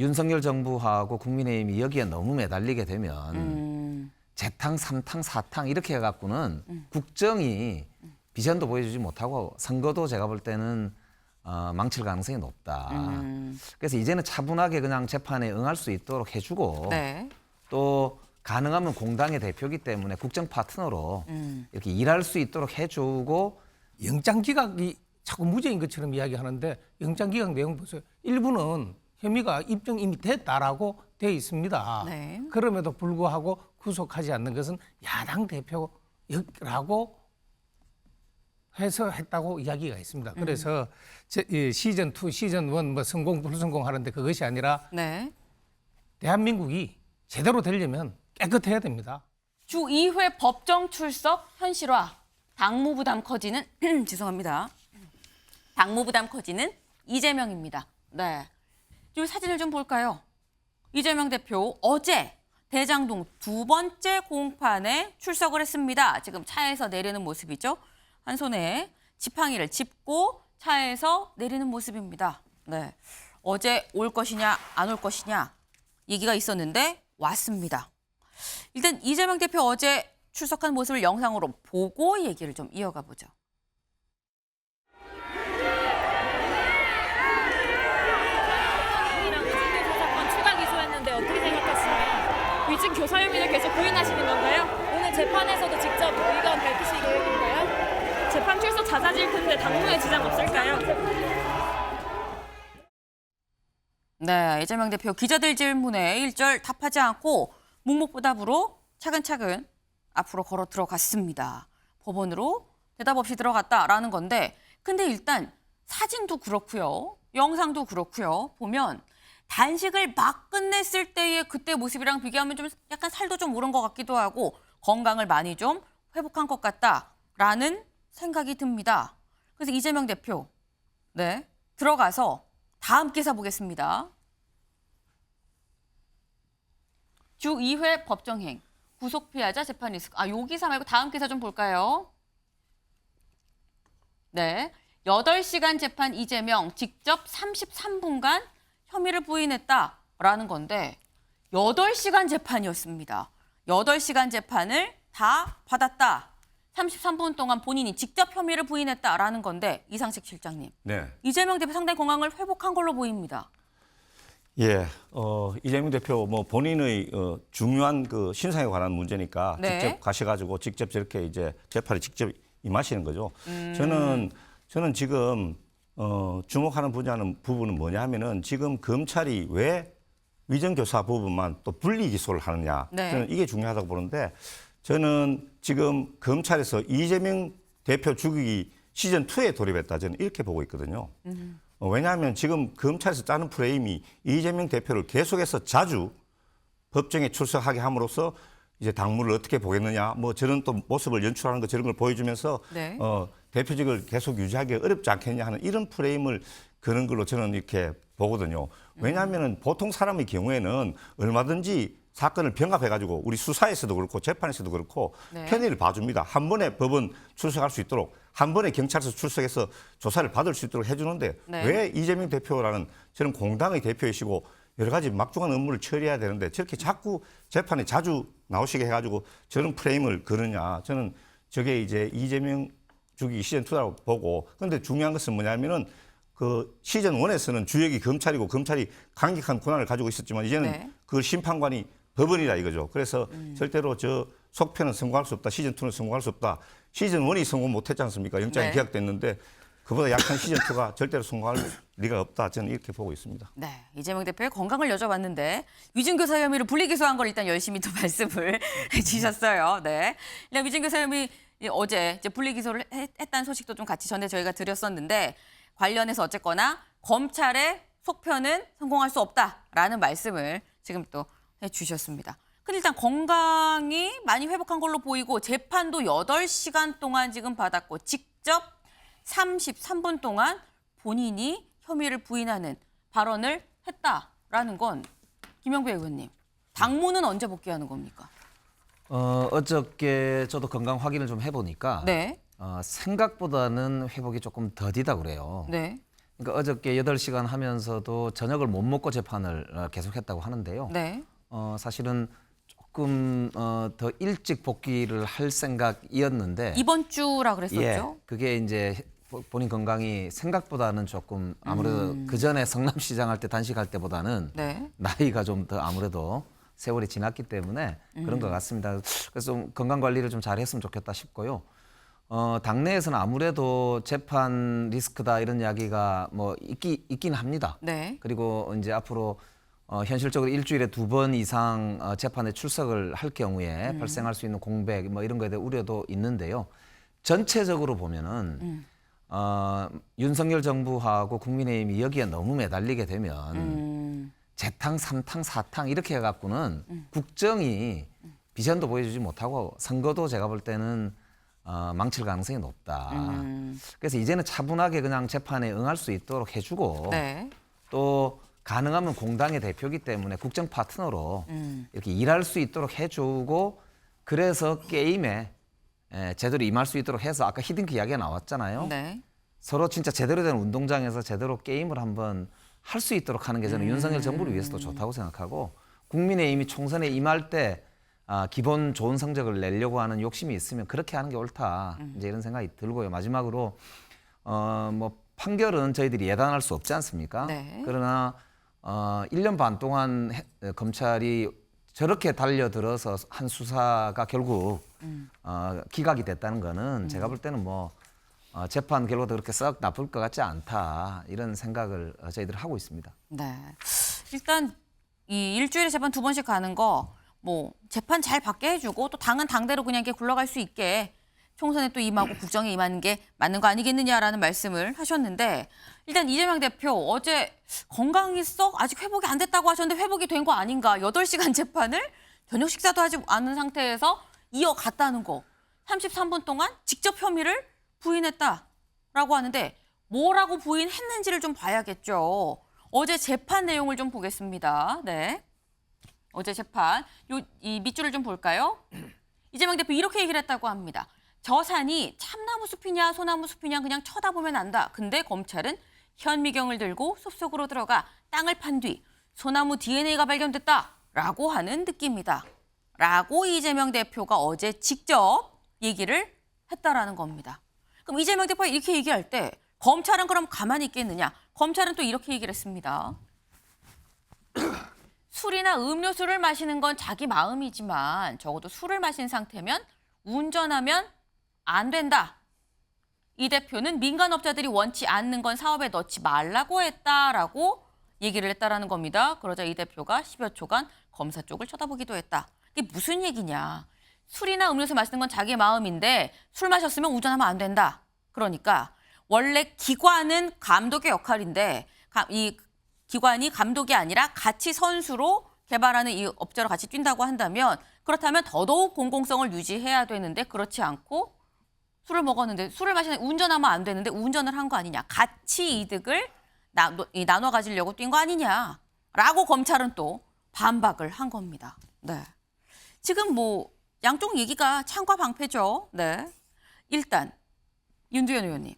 윤석열 정부하고 국민의힘이 여기에 너무 매달리게 되면 재탕, 삼탕, 사탕 이렇게 해갖고는 국정이 비전도 보여주지 못하고 선거도 제가 볼 때는 망칠 가능성이 높다. 그래서 이제는 차분하게 그냥 재판에 응할 수 있도록 해주고 네. 또 가능하면 공당의 대표이기 때문에 국정 파트너로 이렇게 일할 수 있도록 해주고 영장 기각이 자꾸 무죄인 것처럼 이야기하는데 영장 기각 내용 보세요. 일부는 혐의가 입증 이미 됐다라고 돼 있습니다. 네. 그럼에도 불구하고 구속하지 않는 것은 야당 대표라고 해서 했다고 이야기가 있습니다. 그래서 시즌 2, 시즌 1 뭐 성공 불성공 하는데 그것이 아니라 네. 대한민국이 제대로 되려면 깨끗해야 됩니다. 주 2회 법정 출석 현실화. 당무 부담 커지는 죄송합니다. 당무 부담 커지는 이재명입니다. 네. 이 사진을 좀 볼까요? 이재명 대표 어제 대장동 두 번째 공판에 출석을 했습니다. 지금 차에서 내리는 모습이죠. 한 손에 지팡이를 짚고 차에서 내리는 모습입니다. 네. 어제 올 것이냐 안 올 것이냐 얘기가 있었는데 왔습니다. 일단 이재명 대표 어제 출석한 모습을 영상으로 보고 얘기를 좀 이어가 보죠. 사건 추가 기소했는데 어떻게 생각하시나요? 위증 교사 혐의를 계속 부인하시는 건가요? 오늘 재판에서도 직접 의견 밝히실 계획인가요? 재판 출석 잦아질 텐데 당무에 지장 없을까요? 네, 이재명 대표 기자들 질문에 일절 답하지 않고 묵묵부답으로 차근차근 앞으로 걸어 들어갔습니다. 법원으로 대답 없이 들어갔다라는 건데 근데 일단 사진도 그렇고요. 영상도 그렇고요. 보면 단식을 막 끝냈을 때의 그때 모습이랑 비교하면 좀 약간 살도 좀 오른 것 같기도 하고 건강을 많이 좀 회복한 것 같다라는 생각이 듭니다. 그래서 이재명 대표 네 들어가서 다음 기사 보겠습니다. 주 2회 법정행, 구속 피하자 재판 리스크. 요 기사 말고 다음 기사 좀 볼까요? 네, 8시간 재판 이재명 직접 33분간 혐의를 부인했다라는 건데 8시간 재판이었습니다. 8시간 재판을 다 받았다. 33분 동안 본인이 직접 혐의를 부인했다라는 건데 이상식 실장님. 네. 이재명 대표 상당히 건강을 회복한 걸로 보입니다. 예, 이재명 대표 뭐 본인의 중요한 그 신상에 관한 문제니까 네. 직접 가셔가지고 직접 저렇게 이제 재판에 직접 임하시는 거죠. 저는 지금 주목하는 부분은 뭐냐 하면은 지금 검찰이 왜 위정교사 부분만 또 분리 기소를 하느냐. 네. 저는 이게 중요하다고 보는데 저는 지금 검찰에서 이재명 대표 죽이기 시즌 2에 돌입했다. 저는 이렇게 보고 있거든요. 왜냐하면 지금 검찰에서 짜는 프레임이 이재명 대표를 계속해서 자주 법정에 출석하게 함으로써 이제 당무를 어떻게 보겠느냐, 뭐 저런 또 모습을 연출하는 거 저런 걸 보여주면서 네. 대표직을 계속 유지하기 어렵지 않겠냐 하는 이런 프레임을 그런 걸로 저는 이렇게 보거든요. 왜냐하면 보통 사람의 경우에는 얼마든지 사건을 병합해가지고 우리 수사에서도 그렇고 재판에서도 그렇고 네. 편의를 봐줍니다. 한 번에 법원 출석할 수 있도록 한 번에 경찰서 출석해서 조사를 받을 수 있도록 해주는데 네. 왜 이재명 대표라는 저는 공당의 대표이시고 여러 가지 막중한 업무를 처리해야 되는데 저렇게 자꾸 재판에 자주 나오시게 해가지고 저런 프레임을 거느냐. 저는 저게 이제 이재명 죽이기 시즌 2라고 보고 근데 중요한 것은 뭐냐면은 그 시즌 1에서는 주역이 검찰이고 검찰이 강력한 권한을 가지고 있었지만 이제는 네. 그 심판관이 법원이다 이거죠. 그래서 절대로 저 속편은 성공할 수 없다. 시즌 2는 성공할 수 없다. 시즌 1이 성공 못했지 않습니까? 영장이 네. 기각됐는데 그보다 약한 시즌 2가 절대로 성공할 리가 없다. 저는 이렇게 보고 있습니다. 네, 이재명 대표의 건강을 여쭤봤는데 위증교사 혐의를 분리기소한 걸 일단 열심히 또 말씀을 해주셨어요. 네, 일단 위증교사 혐의 어제 이제 분리기소를 했다는 소식도 좀 같이 전에 저희가 드렸었는데 관련해서 어쨌거나 검찰의 속편은 성공할 수 없다라는 말씀을 지금 또 해주셨습니다. 근데 일단 건강이 많이 회복한 걸로 보이고 재판도 8시간 동안 지금 받았고 직접 33분 동안 본인이 혐의를 부인하는 발언을 했다라는 건 김영배 의원님, 당무는 언제 복귀하는 겁니까? 어저께 저도 건강 확인을 좀 해보니까 네. 생각보다는 회복이 조금 더디다 그래요. 네. 그러니까 어저께 8시간 하면서도 저녁을 못 먹고 재판을 계속했다고 하는데요. 네. 사실은 조금 더 일찍 복귀를 할 생각이었는데 이번 주라 그랬었죠. 예, 그게 이제 본인 건강이 생각보다는 조금 아무래도 그 전에 성남시장 할 때 단식할 때보다는 네. 나이가 좀 더 아무래도 세월이 지났기 때문에 그런 것 같습니다. 그래서 좀 건강 관리를 좀 잘했으면 좋겠다 싶고요. 당내에서는 아무래도 재판 리스크다 이런 이야기가 뭐 있긴 합니다. 네. 그리고 이제 앞으로 현실적으로 일주일에 2번 이상 재판에 출석을 할 경우에 발생할 수 있는 공백 뭐 이런 거에 대한 우려도 있는데요. 전체적으로 보면은 윤석열 정부하고 국민의힘이 여기에 너무 매달리게 되면 재탕, 3탕, 4탕 이렇게 해갖고는 국정이 비전도 보여주지 못하고 선거도 제가 볼 때는 망칠 가능성이 높다. 그래서 이제는 차분하게 그냥 재판에 응할 수 있도록 해주고 네. 또 가능하면 공당의 대표이기 때문에 국정 파트너로 이렇게 일할 수 있도록 해주고 그래서 게임에 제대로 임할 수 있도록 해서 아까 히딩크 이야기가 나왔잖아요. 네. 서로 진짜 제대로 된 운동장에서 제대로 게임을 한번 할 수 있도록 하는 게 저는 윤석열 정부를 위해서도 좋다고 생각하고 국민의힘이 총선에 임할 때 기본 좋은 성적을 내려고 하는 욕심이 있으면 그렇게 하는 게 옳다. 이제 이런 생각이 들고요. 마지막으로 뭐 판결은 저희들이 예단할 수 없지 않습니까? 네. 그러나 1년 반 동안 검찰이 저렇게 달려들어서 한 수사가 결국 기각이 됐다는 거는 제가 볼 때는 뭐 재판 결과도 그렇게 썩 나쁠 것 같지 않다 이런 생각을 저희들 하고 있습니다. 네. 일단 이 일주일에 재판 2번씩 가는 거 뭐 재판 잘 받게 해주고 또 당은 당대로 그냥 이렇게 굴러갈 수 있게 총선에 또 임하고 국정에 임하는 게 맞는 거 아니겠느냐라는 말씀을 하셨는데 일단 이재명 대표 어제 건강이 썩 아직 회복이 안 됐다고 하셨는데 회복이 된 거 아닌가? 8시간 재판을 저녁 식사도 하지 않은 상태에서 이어갔다는 거. 33분 동안 직접 혐의를 부인했다라고 하는데 뭐라고 부인했는지를 좀 봐야겠죠. 어제 재판 내용을 좀 보겠습니다. 네. 어제 재판 이 밑줄을 좀 볼까요? 이재명 대표 이렇게 얘기를 했다고 합니다. 저 산이 참나무 숲이냐 소나무 숲이냐 그냥 쳐다보면 안다. 근데 검찰은 현미경을 들고 숲속으로 들어가 땅을 판 뒤 소나무 DNA가 발견됐다라고 하는 느낌이다. 라고 이재명 대표가 어제 직접 얘기를 했다라는 겁니다. 그럼 이재명 대표가 이렇게 얘기할 때 검찰은 그럼 가만히 있겠느냐? 검찰은 또 이렇게 얘기를 했습니다. 술이나 음료수를 마시는 건 자기 마음이지만 적어도 술을 마신 상태면 운전하면 안 된다. 이 대표는 민간업자들이 원치 않는 건 사업에 넣지 말라고 했다라고 얘기를 했다라는 겁니다. 그러자 이 대표가 10여 초간 검사 쪽을 쳐다보기도 했다. 이게 무슨 얘기냐. 술이나 음료수 마시는 건 자기 마음인데 술 마셨으면 운전하면 안 된다. 그러니까 원래 기관은 감독의 역할인데 이 기관이 감독이 아니라 같이 선수로 개발하는 이 업체로 같이 뛴다고 한다면 그렇다면 더더욱 공공성을 유지해야 되는데 그렇지 않고 술을 먹었는데 술을 마시는 운전하면 안 되는데 운전을 한 거 아니냐. 같이 이득을 나눠 가지려고 뛴 거 아니냐라고 검찰은 또 반박을 한 겁니다. 네. 지금 뭐 양쪽 얘기가 창과 방패죠. 네. 일단 윤두현 의원님.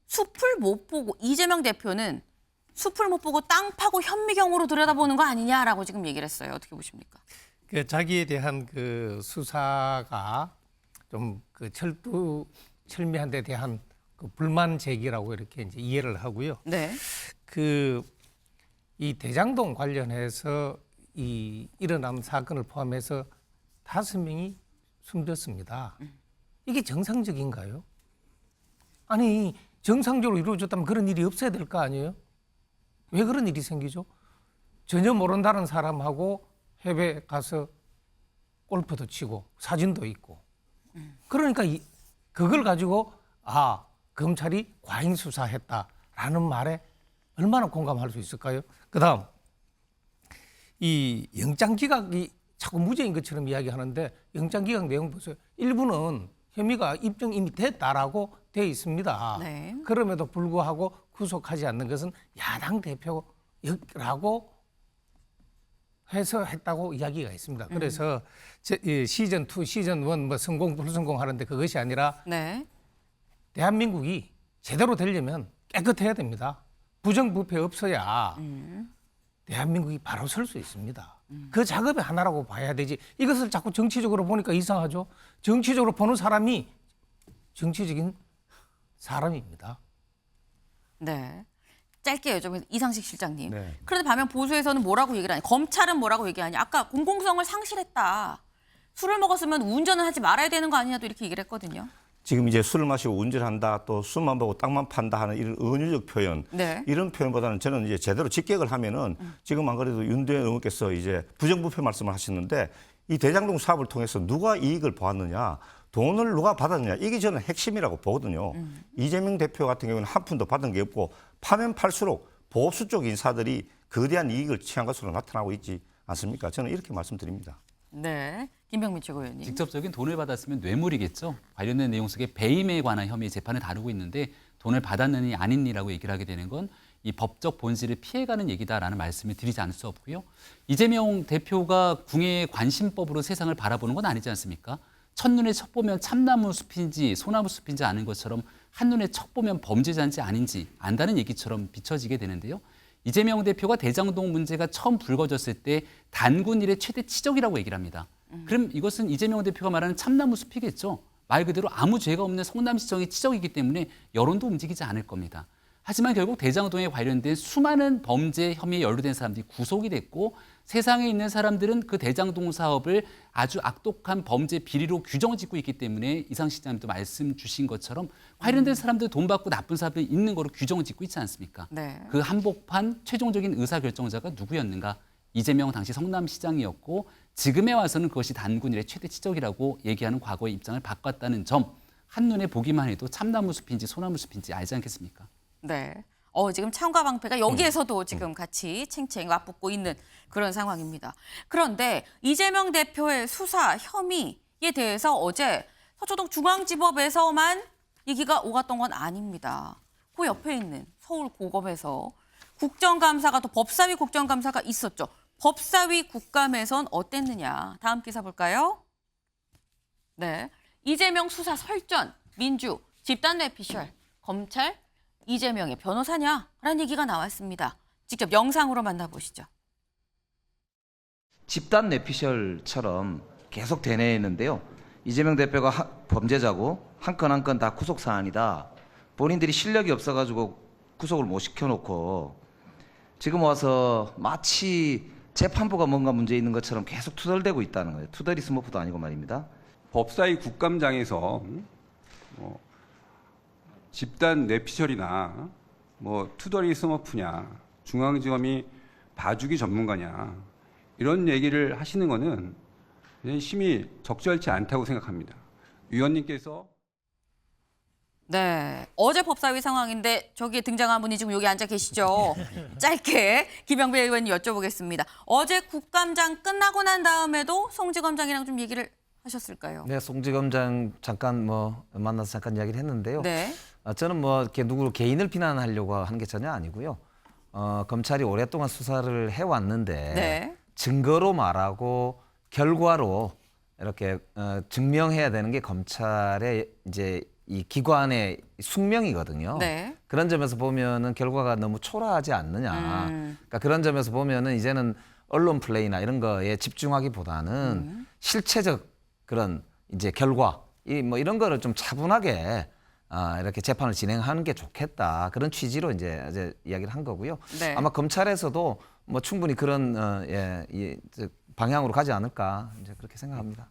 숲을 못 보고 이재명 대표는 숲을 못 보고 땅 파고 현미경으로 들여다보는 거 아니냐라고 지금 얘기를 했어요. 어떻게 보십니까? 그 자기에 대한 그 수사가 좀 그 철미한 데 대한 그 불만 제기라고 이렇게 이제 이해를 하고요. 네. 그 이 대장동 관련해서 이 일어난 사건을 포함해서 5명이 숨졌습니다. 이게 정상적인가요? 아니 정상적으로 이루어졌다면 그런 일이 없어야 될 거 아니에요? 왜 그런 일이 생기죠? 전혀 모른다는 사람하고 해외 가서 골프도 치고 사진도 있고 그러니까 그걸 가지고 검찰이 과잉 수사했다라는 말에 얼마나 공감할 수 있을까요? 그다음 이 영장 기각이 자꾸 무죄인 것처럼 이야기하는데 영장 기각 내용 보세요. 일부는 혐의가 입증 이미 됐다라고 돼 있습니다. 네. 그럼에도 불구하고 구속하지 않는 것은 야당 대표라고 해서 했다고 이야기가 있습니다. 그래서 시즌 2, 시즌 1 뭐 성공 불성공 하는데 그것이 아니라 네. 대한민국이 제대로 되려면 깨끗해야 됩니다. 부정부패 없어야 대한민국이 바로 설 수 있습니다. 그 작업의 하나라고 봐야 되지. 이것을 자꾸 정치적으로 보니까 이상하죠. 정치적으로 보는 사람이 정치적인 사람입니다. 네. 짧게 여쭤보겠습니다. 이상식 실장님. 네. 그런데 반면 보수에서는 뭐라고 얘기를 하냐? 검찰은 뭐라고 얘기하냐? 아까 공공성을 상실했다. 술을 먹었으면 운전을 하지 말아야 되는 거 아니냐도 이렇게 얘기를 했거든요. 지금 이제 술을 마시고 운전한다, 또 술만 보고 땅만 판다 하는 이런 은유적 표현, 네. 이런 표현보다는 저는 이제 제대로 직격을 하면은 지금 안 그래도 윤대현 의원께서 이제 부정부패 말씀을 하셨는데 이 대장동 사업을 통해서 누가 이익을 보았느냐, 돈을 누가 받았느냐, 이게 저는 핵심이라고 보거든요. 이재명 대표 같은 경우는 한 푼도 받은 게 없고 파면 팔수록 보수 쪽 인사들이 거대한 이익을 취한 것으로 나타나고 있지 않습니까? 저는 이렇게 말씀드립니다. 네. 김병민 최고위원님. 직접적인 돈을 받았으면 뇌물이겠죠. 관련된 내용 속에 배임에 관한 혐의 재판을 다루고 있는데 돈을 받았느니 아니니라고 얘기를 하게 되는 건 이 법적 본질을 피해가는 얘기다라는 말씀을 드리지 않을 수 없고요. 이재명 대표가 궁예 관심법으로 세상을 바라보는 건 아니지 않습니까? 첫눈에 첫 보면 참나무 숲인지 소나무 숲인지 아는 것처럼 한눈에 첫 보면 범죄자인지 아닌지 안다는 얘기처럼 비춰지게 되는데요. 이재명 대표가 대장동 문제가 처음 불거졌을 때 단군 일의 최대 치적이라고 얘기를 합니다. 그럼 이것은 이재명 대표가 말하는 참나무 숲이겠죠. 말 그대로 아무 죄가 없는 성남시청의 치적이기 때문에 여론도 움직이지 않을 겁니다. 하지만 결국 대장동에 관련된 수많은 범죄 혐의에 연루된 사람들이 구속이 됐고 세상에 있는 사람들은 그 대장동 사업을 아주 악독한 범죄 비리로 규정짓고 있기 때문에 이상 시장님도 말씀 주신 것처럼 관련된 사람들 돈 받고 나쁜 사람들이 있는 거로 규정짓고 있지 않습니까? 네. 그 한복판 최종적인 의사결정자가 누구였는가? 이재명 당시 성남시장이었고 지금에 와서는 그것이 단군일의 최대 치적이라고 얘기하는 과거의 입장을 바꿨다는 점 한눈에 보기만 해도 참나무 숲인지 소나무 숲인지 알지 않겠습니까? 네. 지금 창과 방패가 여기에서도 지금 같이 챙챙 맞붙고 있는 그런 상황입니다. 그런데 이재명 대표의 수사 혐의에 대해서 어제 서초동 중앙지법에서만 얘기가 오갔던 건 아닙니다. 그 옆에 있는 서울 고검에서 국정감사가 또 법사위 국정감사가 있었죠. 법사위 국감에선 어땠느냐. 다음 기사 볼까요? 네. 이재명 수사 설전, 민주, 집단 뇌피셜, 검찰, 이재명의 변호사냐라는 얘기가 나왔습니다. 직접 영상으로 만나보시죠. 집단 뇌피셜처럼 계속 되뇌했는데요. 이재명 대표가 범죄자고 한 건 한 건 다 구속 사안이다. 본인들이 실력이 없어가지고 구속을 못 시켜놓고 지금 와서 마치 재판부가 뭔가 문제 있는 것처럼 계속 투덜대고 있다는 거예요. 투덜이 스머프도 아니고 말입니다. 법사위 국감장에서 집단 뇌피셜이나 투덜이 스머프냐, 중앙지검이 봐주기 전문가냐 이런 얘기를 하시는 거는 심히 적절치 않다고 생각합니다. 위원님께서 네, 어제 법사위 상황인데 저기에 등장한 분이 지금 여기 앉아 계시죠. 짧게 김영배 의원님 여쭤보겠습니다. 어제 국감장 끝나고 난 다음에도 송지검장이랑 좀 얘기를 하셨을까요? 네, 송지검장 잠깐 만나서 잠깐 이야기를 했는데요. 네. 저는 이렇게 누구 개인을 비난하려고 하는 게 전혀 아니고요. 검찰이 오랫동안 수사를 해왔는데 네. 증거로 말하고 결과로 이렇게 증명해야 되는 게 검찰의 이제 이 기관의 숙명이거든요. 네. 그런 점에서 보면은 결과가 너무 초라하지 않느냐. 그러니까 그런 점에서 보면은 이제는 언론 플레이나 이런 거에 집중하기보다는 실체적 그런 이제 결과 이런 거를 좀 차분하게 이렇게 재판을 진행하는 게 좋겠다. 그런 취지로 이제 이야기를 한 거고요. 네. 아마 검찰에서도 충분히 그런 방향으로 가지 않을까 이제 그렇게 생각합니다.